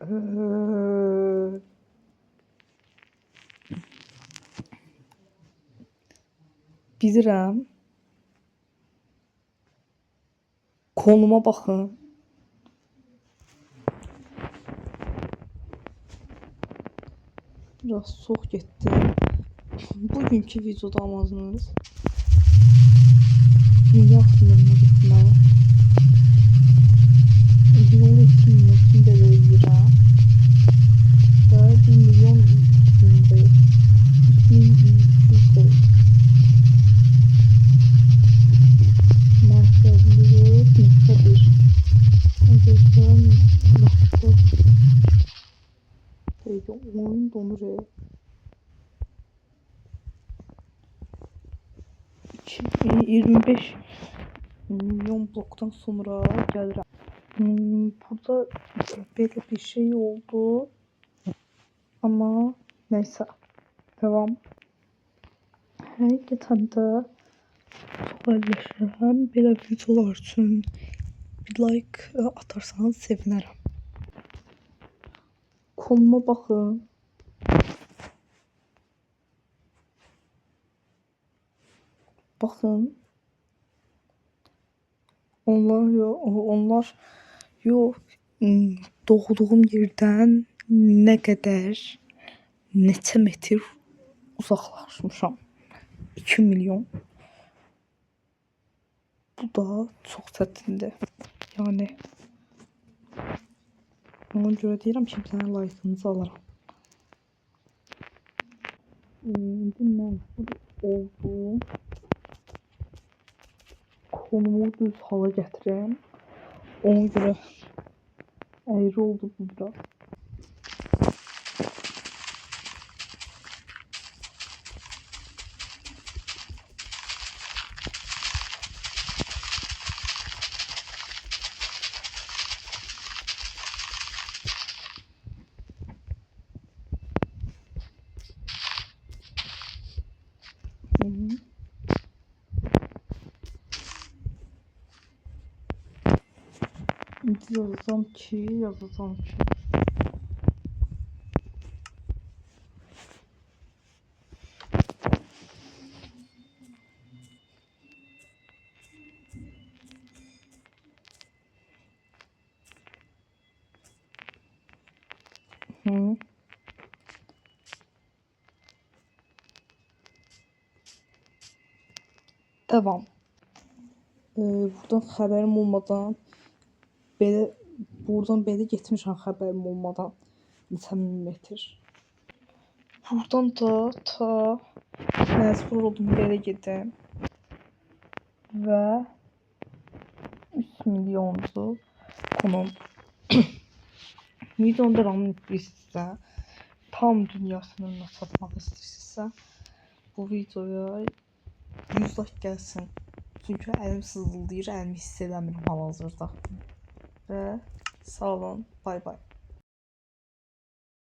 Ee, Bilirəm. Konuma baxın. Biraz soğuk getdi. Bugünkü videoda amacınız dünya sınırına getmək. Yol etkinliğini də verirəm. Və 1 milyon 300 300 məqsədli nöqtə 1. Gözləm məşğul deyil. Oyun donur. 25 milyon bloktan sonra gəlirəm. Burada belə bir şey oldu. Ama neyse. Devam. Həqiqətən də çox əlləşirəm. Belə videolar üçün bir like atarsanız sevinərəm. Konuma baxın. Baxın. Onlar yox, doğduğum yerdən nə qədər, neçə metr uzaqlaşmışam. 2 milyon. Bu da çox çətindir. Yəni ona görə deyirəm ki, bir dənə like-ınızı alaram. İndi məcbur oldum konumu düz hala gətirəm. Ona görə əyri oldu bu biraz. Yazacağım ki. Devam. Buradan xəbərim olmadan buradan belə getmişəm xəbərim olmadan neçə metr. Buradan da ta məcbur oldum belə gedim və 3 milyondu konum. Videonun devamını istəyirsinizsə, tam dünyasına çatmaq istəyirsinizsə, bu videoya 100 like gəlsin. Çünki əlim sızıldayır, əlimi hiss eləmirəm hal-hazırda. Və sağ olun, bay bay.